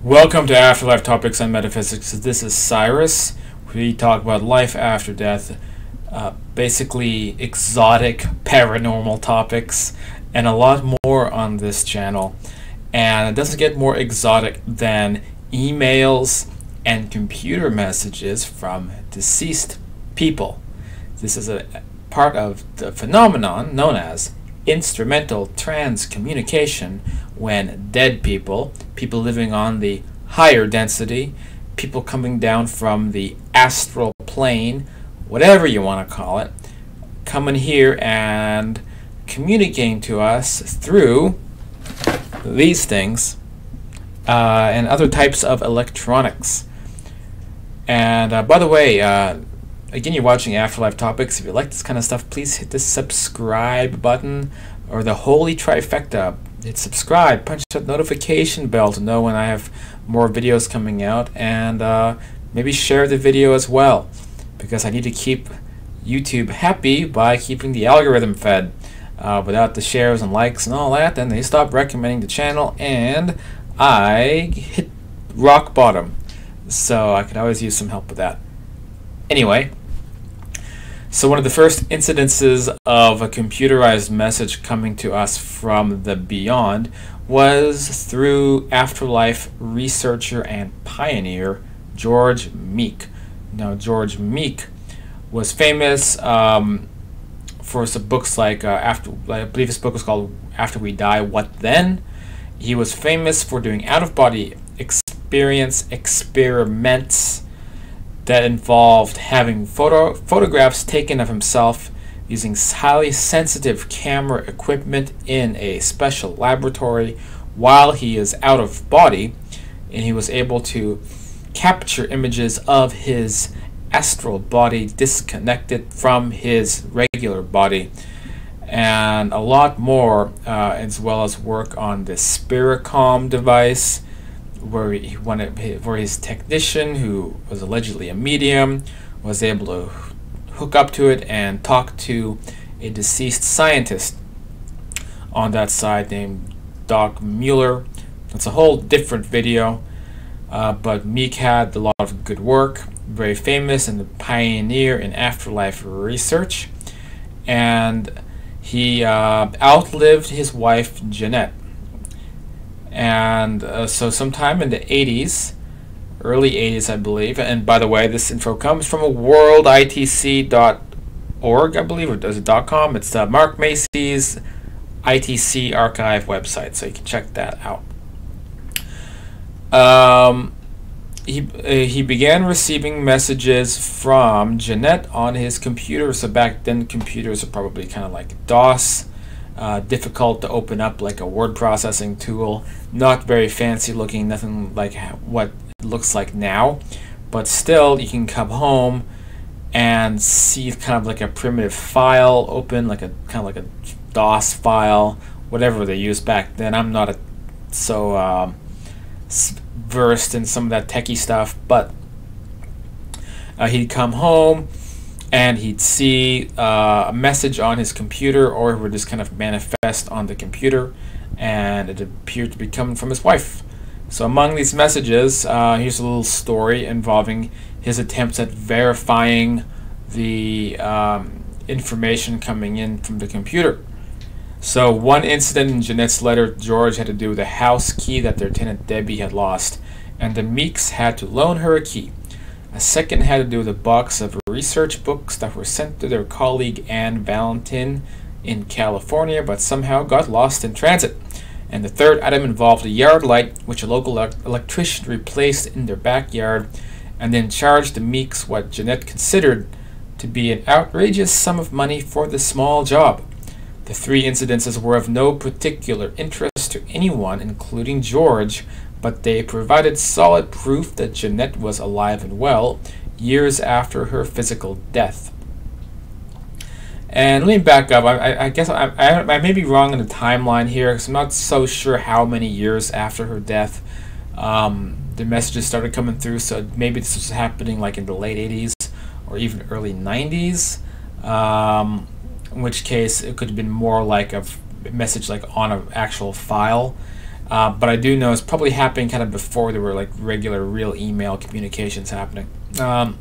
Welcome to Afterlife Topics on Metaphysics. This is Cyrus. We talk about life after death, basically exotic paranormal topics, and a lot more on this channel. And it doesn't get more exotic than emails and computer messages from deceased people. This is a part of the phenomenon known as instrumental transcommunication, when dead people living on the higher density, people coming down from the astral plane, whatever you want to call it, coming here and communicating to us through these things and other types of electronics. And by the way, again, you're watching Afterlife Topics. If you like this kind of stuff, please hit the subscribe button, or the holy trifecta. Hit subscribe, punch that notification bell to know when I have more videos coming out, and maybe share the video as well, because I need to keep YouTube happy by keeping the algorithm fed. Without the shares and likes and all that, then they stop recommending the channel, and I hit rock bottom. So I could always use some help with that. Anyway, so one of the first incidences of a computerized message coming to us from the beyond was through afterlife researcher and pioneer George Meek. Now, George Meek was famous for some books like, I believe his book was called After We Die, What Then? He was famous for doing out-of-body experience experiments that involved having photographs taken of himself using highly sensitive camera equipment in a special laboratory while he is out of body, and he was able to capture images of his astral body disconnected from his regular body, and a lot more, as well as work on the Spiricom device, where his technician, who was allegedly a medium, was able to hook up to it and talk to a deceased scientist on that side named Doc Mueller. It's a whole different video, but Meek had a lot of good work, very famous and a pioneer in afterlife research, and he outlived his wife Jeanette. And so sometime in the 80s, early 80s I believe, and by the way, this info comes from a worlditc.org, I believe, or is it .com? It's Mark Macy's ITC archive website, so you can check that out. He began receiving messages from Jeanette on his computer. So back then, computers are probably kind of like DOS, difficult to open up, like a word processing tool, not very fancy looking, nothing like what it looks like now, but still you can come home and see kind of like a primitive file open, like a kind of like a DOS file, whatever they used back then. I'm not so versed in some of that techie stuff, but he'd come home and he'd see a message on his computer, or it would just kind of manifest on the computer, and it appeared to be coming from his wife. So among these messages, here's a little story involving his attempts at verifying the information coming in from the computer. So one incident in Jeanette's letter, George had to do with a house key that their tenant Debbie had lost, and the Meeks had to loan her a key. A second had to do with a box of research books that were sent to their colleague Anne Valentin in California, but somehow got lost in transit. And the third item involved a yard light, which a local electrician replaced in their backyard, and then charged the Meeks what Jeanette considered to be an outrageous sum of money for the small job. The three incidences were of no particular interest to anyone, including George, but they provided solid proof that Jeanette was alive and well years after her physical death. And let me back up. I guess I may be wrong in the timeline here, because I'm not so sure how many years after her death the messages started coming through. So maybe this was happening like in the late 80s or even early 90s, in which case it could have been more like a message like on an actual file. But I do know it's probably happening kind of before there were like regular, real email communications happening. But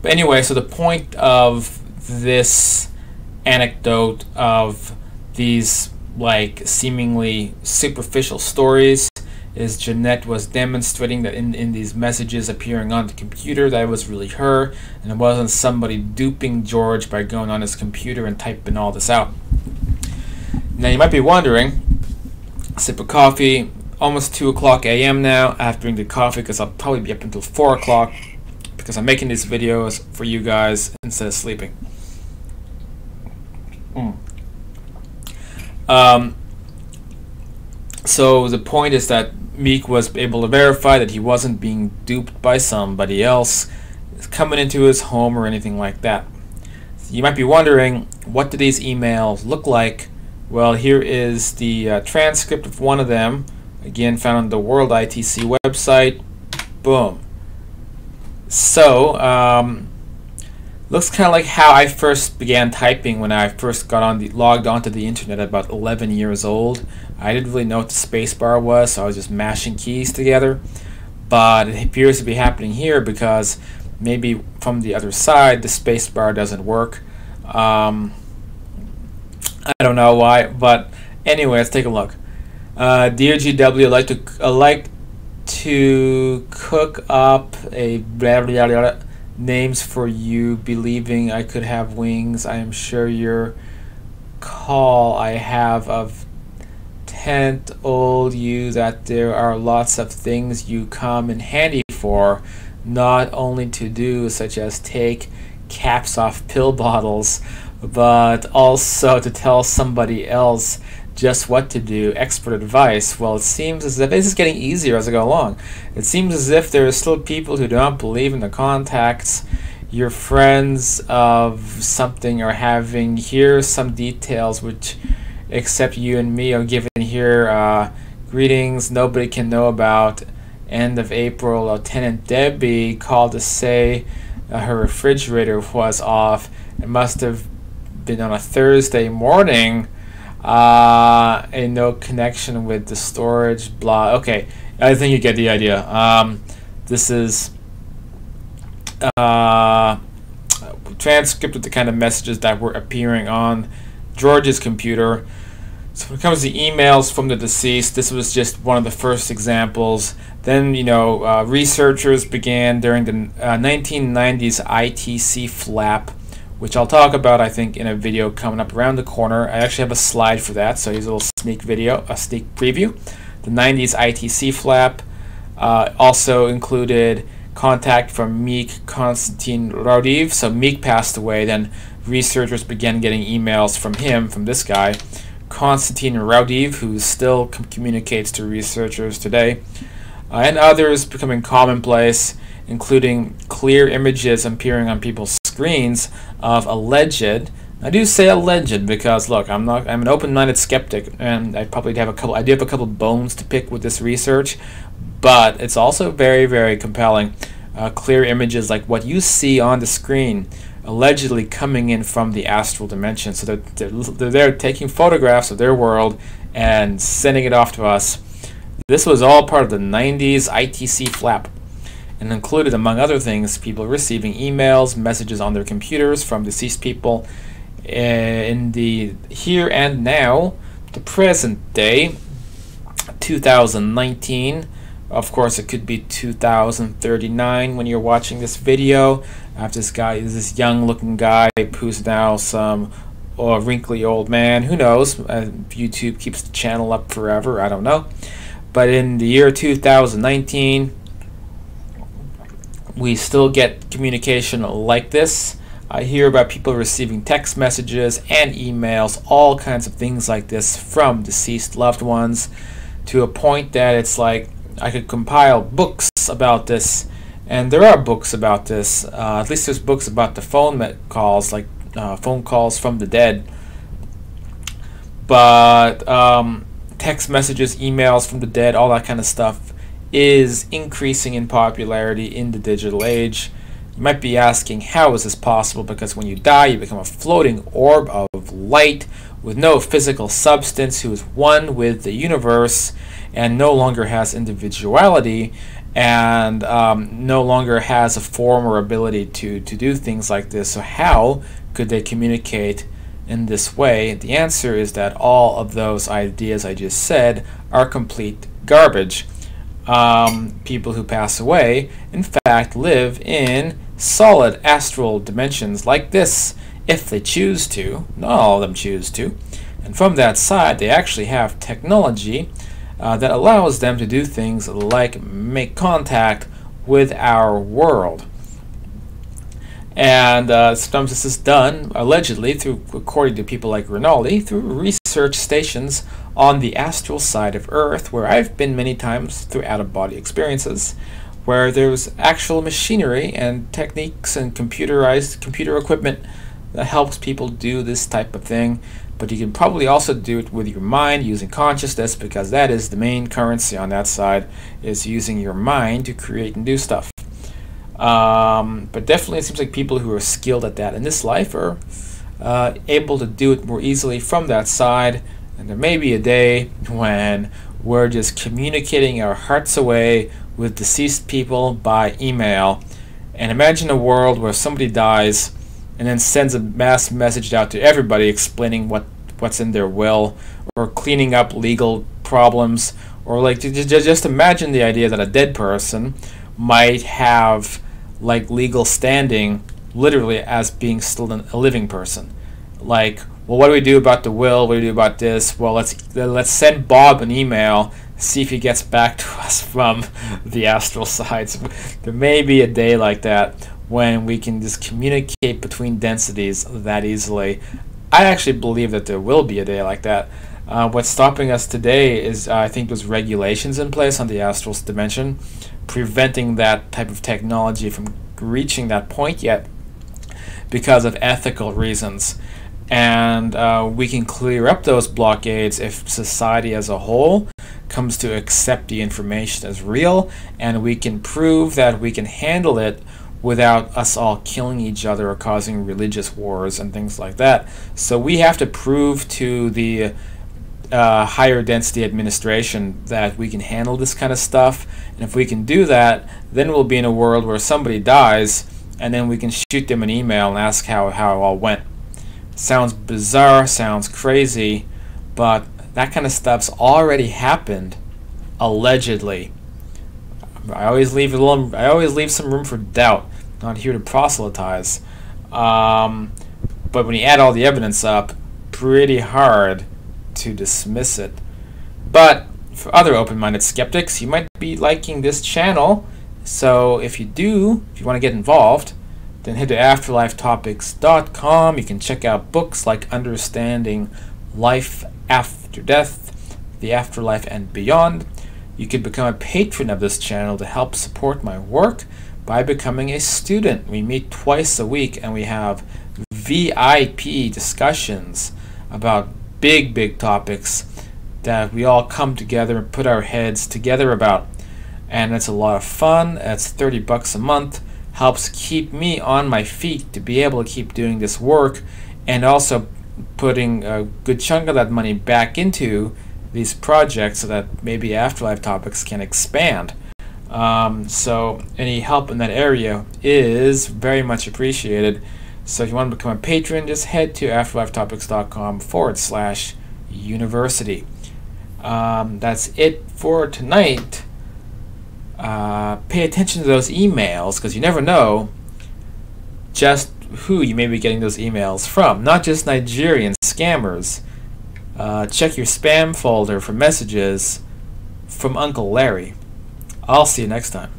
anyway, so the point of this anecdote of these like seemingly superficial stories is Jeanette was demonstrating that in these messages appearing on the computer, that it was really her, and it wasn't somebody duping George by going on his computer and typing all this out. Now you might be wondering, sip of coffee, almost 2 o'clock a.m. now. I have to drink the coffee because I'll probably be up until 4 o'clock because I'm making these videos for you guys instead of sleeping. So the point is that Meek was able to verify that he wasn't being duped by somebody else coming into his home or anything like that. You might be wondering, what do these emails look like? Well, here is the transcript of one of them, again found on the World ITC website. Boom. So, looks kind of like how I first began typing when I first logged onto the internet at about 11 years old. I didn't really know what the spacebar was, so I was just mashing keys together. But it appears to be happening here because maybe from the other side the spacebar doesn't work. I don't know why, but anyway, let's take a look. Dear GW, I'd like to cook up a blah, blah, blah, blah, names for you, believing I could have wings. I am sure your call I have of told you that there are lots of things you come in handy for, not only to do, such as take caps off pill bottles, but also to tell somebody else just what to do, expert advice. Well, it seems as if this is getting easier as I go along. It seems as if there are still people who don't believe in the contacts your friends of something are having. Here are some details which except you and me are given here. Greetings, nobody can know about. End of April, Lieutenant Debbie called to say her refrigerator was off. It must have been on a Thursday morning. And no connection with the storage, blah. Okay, I think you get the idea. This is transcript of the kind of messages that were appearing on George's computer. So when it comes to emails from the deceased, this was just one of the first examples. Then, you know, researchers began during the 1990s ITC flap, which I'll talk about, I think, in a video coming up around the corner. I actually have a slide for that, so here's a little sneak preview. The 90s ITC flap also included contact from Meek Konstantin Raudiv. So Meek passed away, then researchers began getting emails from him, from this guy, Konstantin Raudiv, who still communicates to researchers today, and others becoming commonplace, including clear images appearing on people's screens of alleged. I do say alleged because look, I'm an open-minded skeptic, and I do have a couple bones to pick with this research, but it's also very, very compelling. Clear images like what you see on the screen, allegedly coming in from the astral dimension. So they're taking photographs of their world and sending it off to us. This was all part of the 90s ITC flap, and included, among other things, people receiving emails, messages on their computers from deceased people in the here and now, the present day, 2019. Of course, it could be 2039 when you're watching this video. I have this guy, this young-looking guy who's now some wrinkly old man. Who knows? YouTube keeps the channel up forever. I don't know. But in the year 2019, we still get communication like this. I hear about people receiving text messages and emails, all kinds of things like this from deceased loved ones, to a point that it's like I could compile books about this, and there are books about this. At least there's books about the phone calls, like phone calls from the dead. But text messages, emails from the dead, all that kind of stuff is increasing in popularity in the digital age. You might be asking, how is this possible? Because when you die, you become a floating orb of light with no physical substance, who is one with the universe and no longer has individuality, and no longer has a form or ability to do things like this. So how could they communicate in this way? The answer is that all of those ideas I just said are complete garbage. People who pass away, in fact, live in solid astral dimensions like this, if they choose to. Not all of them choose to. And from that side, they actually have technology that allows them to do things like make contact with our world. And sometimes this is done, allegedly, through, according to people like Rinaldi, through research stations on the astral side of Earth, where I've been many times through out-of-body experiences, where there's actual machinery and techniques and computer equipment that helps people do this type of thing. But you can probably also do it with your mind, using consciousness, because that is the main currency on that side, is using your mind to create and do stuff. But definitely it seems like people who are skilled at that in this life are able to do it more easily from that side. And there may be a day when we're just communicating our hearts away with deceased people by email. And imagine a world where somebody dies and then sends a mass message out to everybody explaining what's in their will, or cleaning up legal problems, or like just imagine the idea that a dead person might have like legal standing literally as being still a living person. Like, well, what do we do about the will? What do we do about this? Well, let's send Bob an email, see if he gets back to us from the astral side. So there may be a day like that when we can just communicate between densities that easily. I actually believe that there will be a day like that. What's stopping us today is, I think, there's regulations in place on the astral dimension preventing that type of technology from reaching that point yet because of ethical reasons. And we can clear up those blockades if society as a whole comes to accept the information as real, and we can prove that we can handle it without us all killing each other or causing religious wars and things like that. So we have to prove to the higher density administration that we can handle this kind of stuff. And if we can do that, then we'll be in a world where somebody dies and then we can shoot them an email and ask how it all went. Sounds bizarre, sounds crazy, but that kind of stuff's already happened, allegedly. I always leave some room for doubt. Not here to proselytize, but when you add all the evidence up, pretty hard to dismiss it. But for other open-minded skeptics, you might be liking this channel. So if you want to get involved, then head to afterlifetopics.com. You can check out books like Understanding Life After Death, The Afterlife and Beyond. You could become a patron of this channel to help support my work by becoming a student. We meet twice a week and we have VIP discussions about big topics that we all come together and put our heads together about. And it's a lot of fun. It's $30 a month. Helps keep me on my feet to be able to keep doing this work, and also putting a good chunk of that money back into these projects so that maybe Afterlife Topics can expand. So any help in that area is very much appreciated. So if you want to become a patron, just head to afterlifetopics.com/university. That's it for tonight. Pay attention to those emails, because you never know just who you may be getting those emails from. Not just Nigerian scammers. Check your spam folder for messages from Uncle Larry. I'll see you next time.